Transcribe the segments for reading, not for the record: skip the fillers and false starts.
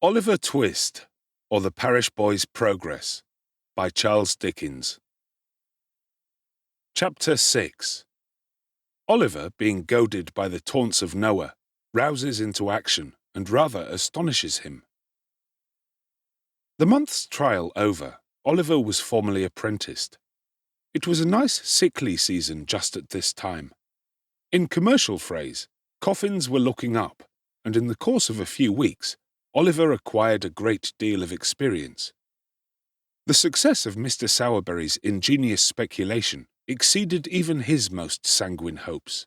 Oliver Twist, or The Parish Boy's Progress, by Charles Dickens. Chapter 6. Oliver, being goaded by the taunts of Noah, rouses into action and rather astonishes him. The month's trial over, Oliver was formally apprenticed. It was a nice sickly season just at this time. In commercial phrase, coffins were looking up, and in the course of a few weeks, Oliver acquired a great deal of experience. The success of Mr. Sowerberry's ingenious speculation exceeded even his most sanguine hopes.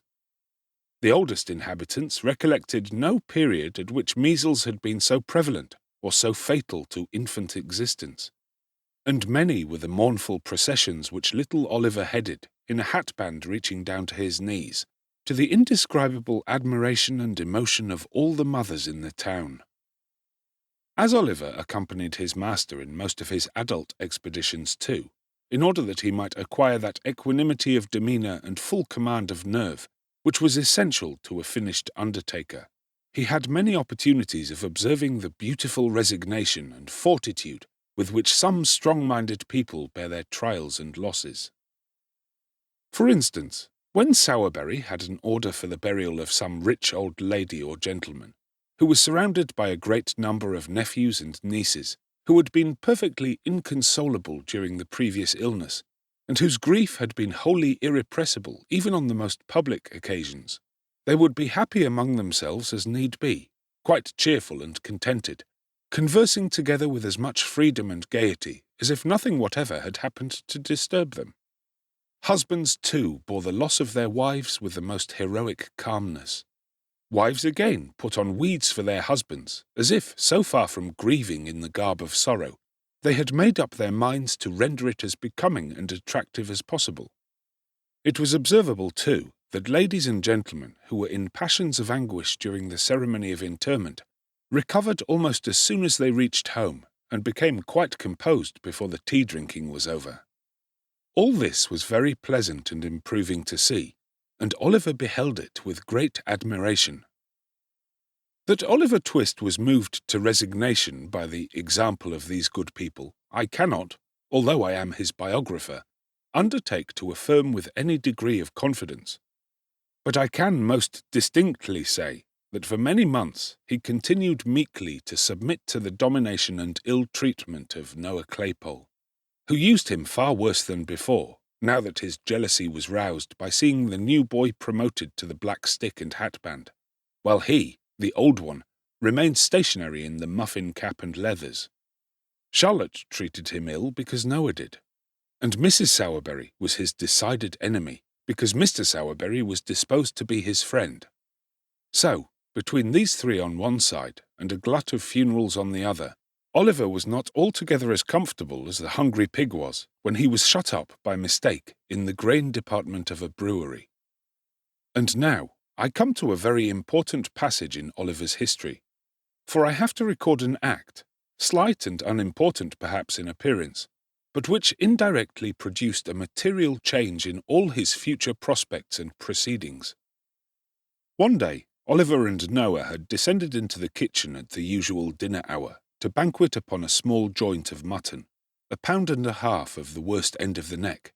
The oldest inhabitants recollected no period at which measles had been so prevalent or so fatal to infant existence, and many were the mournful processions which little Oliver headed, in a hatband reaching down to his knees, to the indescribable admiration and emotion of all the mothers in the town. As Oliver accompanied his master in most of his adult expeditions too, in order that he might acquire that equanimity of demeanour and full command of nerve which was essential to a finished undertaker, he had many opportunities of observing the beautiful resignation and fortitude with which some strong-minded people bear their trials and losses. For instance, when Sowerberry had an order for the burial of some rich old lady or gentleman, who was surrounded by a great number of nephews and nieces, who had been perfectly inconsolable during the previous illness, and whose grief had been wholly irrepressible even on the most public occasions, they would be happy among themselves as need be, quite cheerful and contented, conversing together with as much freedom and gaiety as if nothing whatever had happened to disturb them. Husbands, too, bore the loss of their wives with the most heroic calmness. Wives again put on weeds for their husbands, as if, so far from grieving in the garb of sorrow, they had made up their minds to render it as becoming and attractive as possible. It was observable, too, that ladies and gentlemen who were in passions of anguish during the ceremony of interment recovered almost as soon as they reached home, and became quite composed before the tea-drinking was over. All this was very pleasant and improving to see, and Oliver beheld it with great admiration. That Oliver Twist was moved to resignation by the example of these good people, I cannot, although I am his biographer, undertake to affirm with any degree of confidence. But I can most distinctly say that for many months he continued meekly to submit to the domination and ill-treatment of Noah Claypole, who used him far worse than before, now that his jealousy was roused by seeing the new boy promoted to the black stick and hatband, while he, the old one, remained stationary in the muffin cap and leathers. Charlotte treated him ill because Noah did, and Mrs. Sowerberry was his decided enemy because Mr. Sowerberry was disposed to be his friend. So, between these three on one side and a glut of funerals on the other, Oliver was not altogether as comfortable as the hungry pig was when he was shut up by mistake in the grain department of a brewery. And now I come to a very important passage in Oliver's history, for I have to record an act, slight and unimportant perhaps in appearance, but which indirectly produced a material change in all his future prospects and proceedings. One day, Oliver and Noah had descended into the kitchen at the usual dinner hour to banquet upon a small joint of mutton, 1.5 pounds of the worst end of the neck.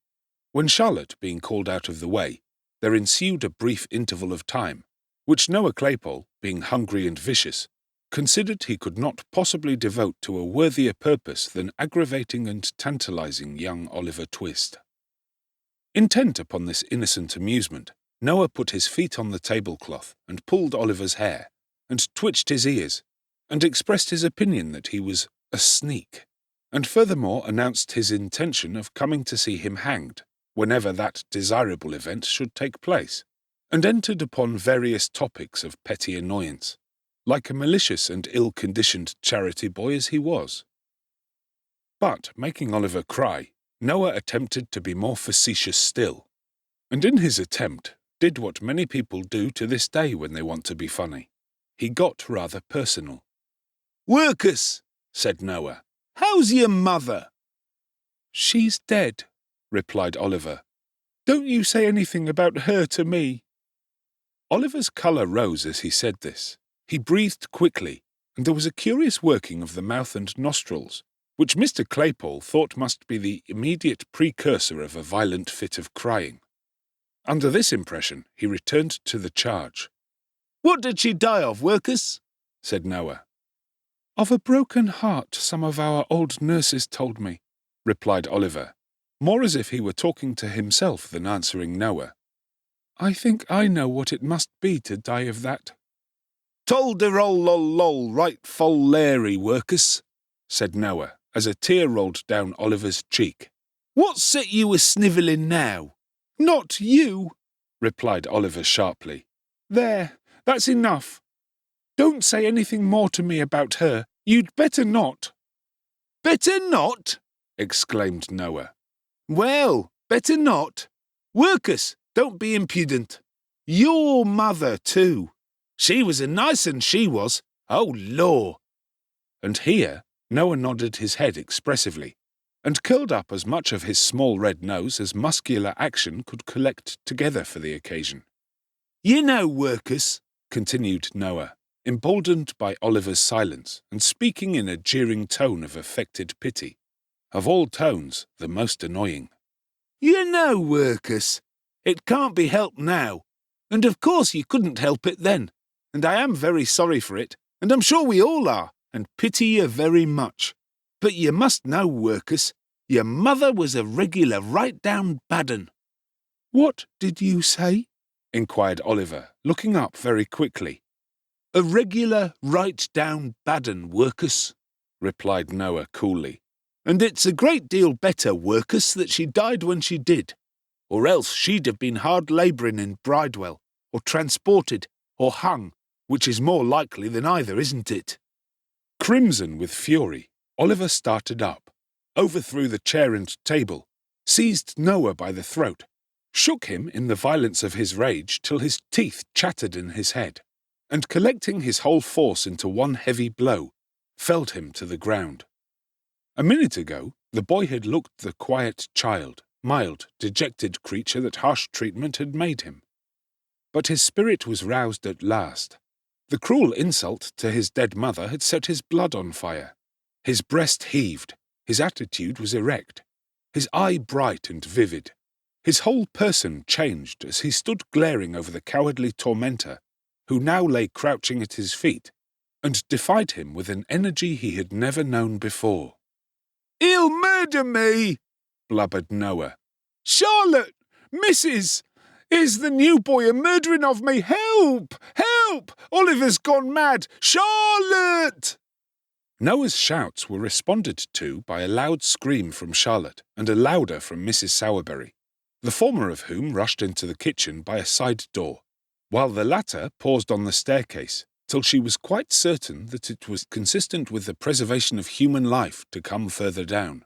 When Charlotte being called out of the way, there ensued a brief interval of time, which Noah Claypole, being hungry and vicious, considered he could not possibly devote to a worthier purpose than aggravating and tantalizing young Oliver Twist. Intent upon this innocent amusement, Noah put his feet on the tablecloth and pulled Oliver's hair, and twitched his ears, and expressed his opinion that he was a sneak, and furthermore announced his intention of coming to see him hanged, whenever that desirable event should take place, and entered upon various topics of petty annoyance, like a malicious and ill-conditioned charity boy as he was. But, making Oliver cry, Noah attempted to be more facetious still, and in his attempt did what many people do to this day when they want to be funny. He got rather personal. "Workus," said Noah, "how's your mother?" "She's dead," replied Oliver. "Don't you say anything about her to me." Oliver's colour rose as he said this. He breathed quickly, and there was a curious working of the mouth and nostrils, which Mr. Claypole thought must be the immediate precursor of a violent fit of crying. Under this impression, he returned to the charge. "What did she die of, Workus?" said Noah. Of a broken heart, some of our old nurses told me, replied Oliver, more as if he were talking to himself than answering Noah. I think I know what it must be to die of that. "Tol de roll lol lol right full Larry, Workus," said Noah, as a tear rolled down Oliver's cheek. "What set you a snivelling now?" Not you, replied Oliver sharply. There, that's enough. Don't say anything more to me about her. You'd better not. "Better not?" exclaimed Noah. "Well, better not. Workus, don't be impudent. Your mother, too. She was a nice un, she was. Oh, law!" And here Noah nodded his head expressively, and curled up as much of his small red nose as muscular action could collect together for the occasion. "You know, Workus," continued Noah, emboldened by Oliver's silence, and speaking in a jeering tone of affected pity, of all tones the most annoying. "You know, Workus, it can't be helped now, and of course you couldn't help it then, and I am very sorry for it, and I'm sure we all are, and pity you very much. But you must know, Workus, your mother was a regular right-down bad un." What did you say? Inquired Oliver, looking up very quickly. "A regular right-down bad un, Workus," replied Noah coolly. "And it's a great deal better, Workus, that she died when she did, or else she'd have been hard labouring in Bridewell, or transported, or hung, which is more likely than either, isn't it?" Crimson with fury, Oliver started up, overthrew the chair and table, seized Noah by the throat, shook him in the violence of his rage till his teeth chattered in his head, and collecting his whole force into one heavy blow, felled him to the ground. A minute ago, the boy had looked the quiet child, mild, dejected creature that harsh treatment had made him. But his spirit was roused at last. The cruel insult to his dead mother had set his blood on fire. His breast heaved, his attitude was erect, his eye bright and vivid. His whole person changed as he stood glaring over the cowardly tormentor, who now lay crouching at his feet, and defied him with an energy he had never known before. "He'll murder me," blubbered Noah. "Charlotte! Mrs! Is the new boy a murdering of me? Help! Help! Oliver's gone mad! Charlotte!" Noah's shouts were responded to by a loud scream from Charlotte and a louder from Mrs. Sowerberry, the former of whom rushed into the kitchen by a side door, while the latter paused on the staircase till she was quite certain that it was consistent with the preservation of human life to come further down.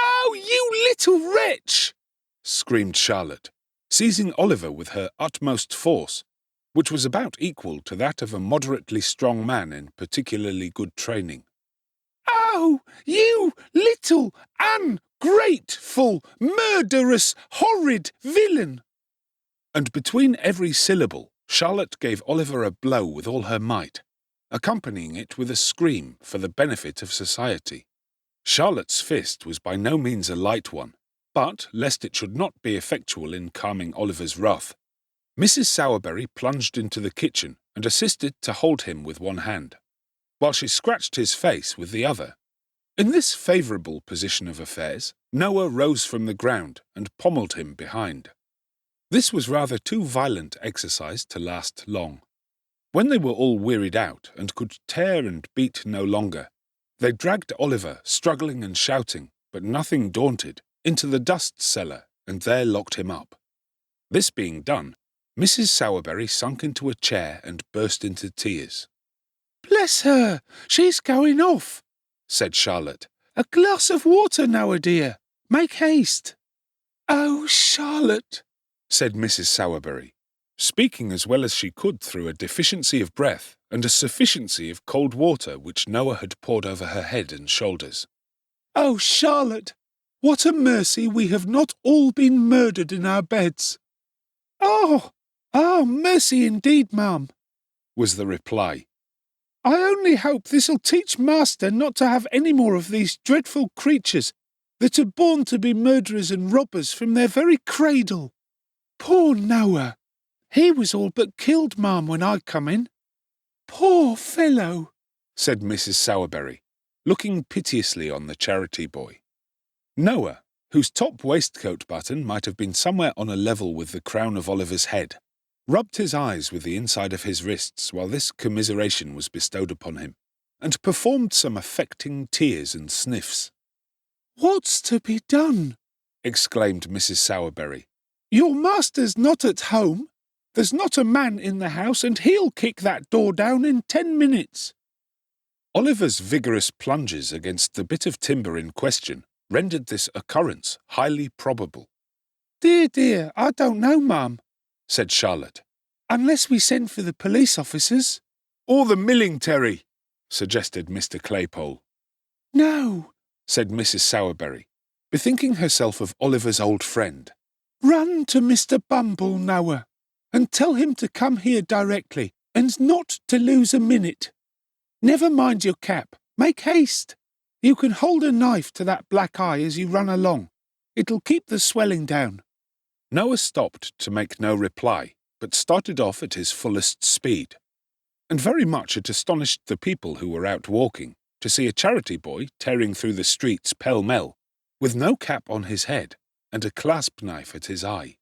"Oh, you little wretch!" screamed Charlotte, seizing Oliver with her utmost force, which was about equal to that of a moderately strong man in particularly good training. "Oh, you little ungrateful, murderous, horrid villain!" And between every syllable, Charlotte gave Oliver a blow with all her might, accompanying it with a scream for the benefit of society. Charlotte's fist was by no means a light one, but, lest it should not be effectual in calming Oliver's wrath, Mrs. Sowerberry plunged into the kitchen and assisted to hold him with one hand, while she scratched his face with the other. In this favourable position of affairs, Noah rose from the ground and pommelled him behind. This was rather too violent exercise to last long. When they were all wearied out and could tear and beat no longer, they dragged Oliver, struggling and shouting, but nothing daunted, into the dust cellar and there locked him up. This being done, Mrs. Sowerberry sunk into a chair and burst into tears. "Bless her! She's going off," said Charlotte. "A glass of water, Noah dear. Make haste." "Oh, Charlotte," said Mrs. Sowerberry, speaking as well as she could through a deficiency of breath and a sufficiency of cold water which Noah had poured over her head and shoulders. "Oh, Charlotte, what a mercy we have not all been murdered in our beds." "Oh, mercy indeed, ma'am," was the reply. I only hope this'll teach Master not to have any more of these dreadful creatures that are born to be murderers and robbers from their very cradle. Poor Noah! He was all but killed, ma'am, when I come in. Poor fellow, said Mrs. Sowerberry, looking piteously on the charity boy. Noah, whose top waistcoat button might have been somewhere on a level with the crown of Oliver's head, rubbed his eyes with the inside of his wrists while this commiseration was bestowed upon him, and performed some affecting tears and sniffs. "What's to be done?" exclaimed Mrs. Sowerberry. "Your master's not at home. There's not a man in the house, and he'll kick that door down in 10 minutes. Oliver's vigorous plunges against the bit of timber in question rendered this occurrence highly probable. Dear, I don't know, ma'am," said Charlotte, "unless we send for the police officers." "Or the milling-terry," suggested Mr. Claypole. "No," said Mrs. Sowerberry, bethinking herself of Oliver's old friend. "Run to Mr. Bumble, Noah, and tell him to come here directly, and not to lose a minute. Never mind your cap. Make haste. You can hold a knife to that black eye as you run along. It'll keep the swelling down." Noah stopped to make no reply, but started off at his fullest speed. And very much it astonished the people who were out walking to see a charity boy tearing through the streets pell-mell, with no cap on his head and a clasp knife at his eye.